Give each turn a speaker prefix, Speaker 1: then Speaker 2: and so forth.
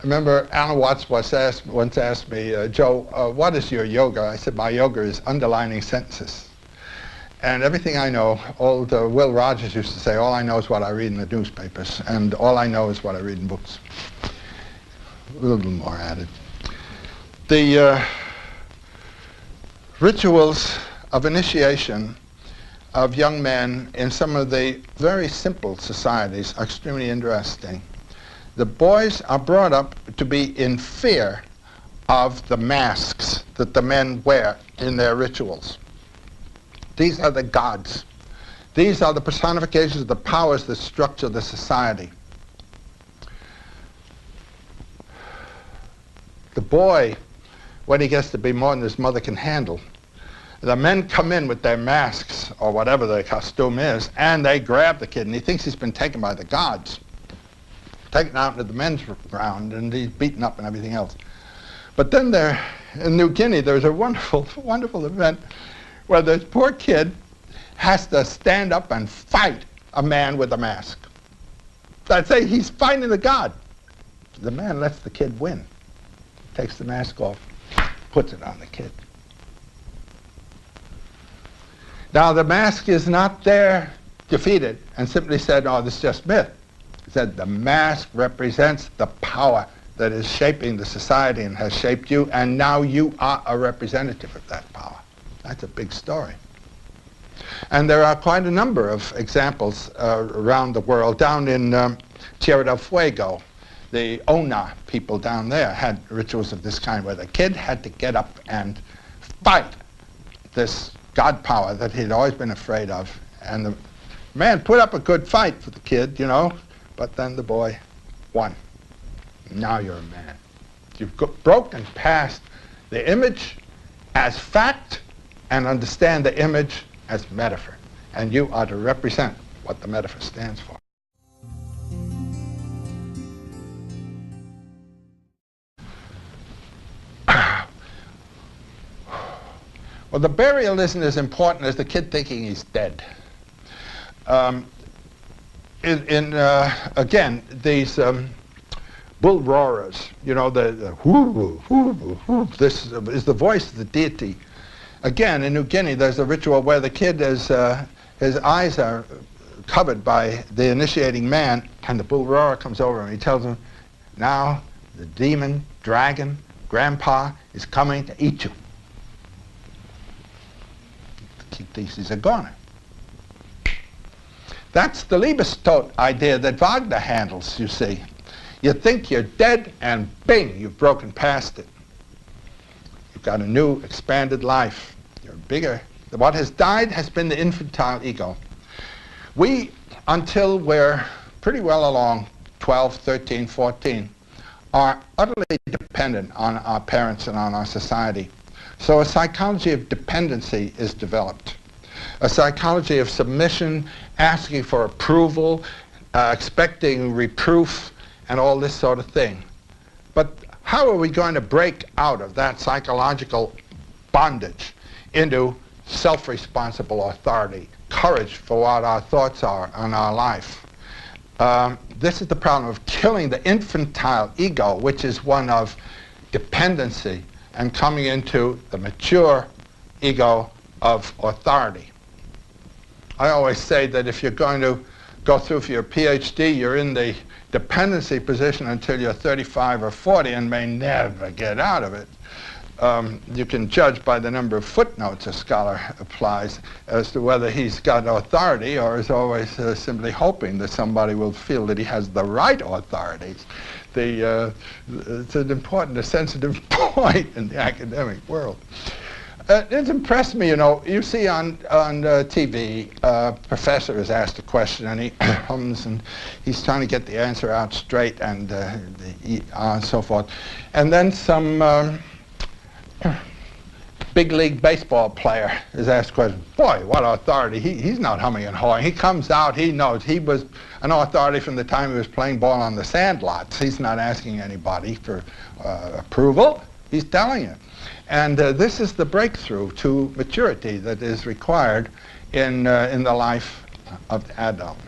Speaker 1: remember Alan Watts once asked me, Joe, what is your yoga? I said, my yoga is underlining sentences. And everything I know, Will Rogers used to say, all I know is what I read in the newspapers, and all I know is what I read in books. A little more added. The rituals of initiation of young men in some of the very simple societies are extremely interesting. The boys are brought up to be in fear of the masks that the men wear in their rituals. These are the gods. These are the personifications of the powers that structure the society. The boy, when he gets to be more than his mother can handle, the men come in with their masks, or whatever their costume is, and they grab the kid, and he thinks he's been taken by the gods. Taken out into the men's ground, and he's beaten up and everything else. But then there, in New Guinea, there's a wonderful, wonderful event where this poor kid has to stand up and fight a man with a mask. I'd say he's fighting the god. The man lets the kid win. Takes the mask off, puts it on the kid. Now the mask is not there defeated and simply said, oh, this is just myth. He said the mask represents the power that is shaping the society and has shaped you, and now you are a representative of that power. That's a big story. And there are quite a number of examples around the world. Down in Tierra del Fuego, the Ona people down there had rituals of this kind where the kid had to get up and fight this god power that he'd always been afraid of. And the man put up a good fight for the kid, you know, but then the boy won. Now you're a man. You've broken past the image as fact and understand the image as metaphor. And you are to represent what the metaphor stands for. Well, the burial isn't as important as the kid thinking he's dead. Again, these bull roarers, you know, the whoo, whoo, whoo, this is the voice of the deity. Again, in New Guinea, there's a ritual where the kid is, his eyes are covered by the initiating man, and the bull roarer comes over and he tells him, now the demon, dragon, grandpa is coming to eat you. He thinks he's a goner. That's the Liebestod idea that Wagner handles, you see. You think you're dead, and bing, you've broken past it. You've got a new, expanded life. You're bigger. What has died has been the infantile ego. We, until we're pretty well along, 12, 13, 14, are utterly dependent on our parents and on our society. So a psychology of dependency is developed. A psychology of submission, asking for approval, expecting reproof, and all this sort of thing. But how are we going to break out of that psychological bondage into self-responsible authority, courage for what our thoughts are on our life? This is the problem of killing the infantile ego, which is one of dependency, and coming into the mature ego of authority. I always say that if you're going to go through for your PhD, you're in the dependency position until you're 35 or 40 and may never get out of it. You can judge by the number of footnotes a scholar applies as to whether he's got authority or is always simply hoping that somebody will feel that he has the right authorities. It's an important, a sensitive point in the academic world. It's impressed me, you know, you see on TV, a professor is asked a question and he hums and he's trying to get the answer out straight and so forth. And then some big league baseball player is asked a question. Boy, what authority. He's not humming and hawing. He comes out, he knows. He was an authority from the time he was playing ball on the sandlots. He's not asking anybody for approval. He's telling you. And this is the breakthrough to maturity that is required in the life of the adult.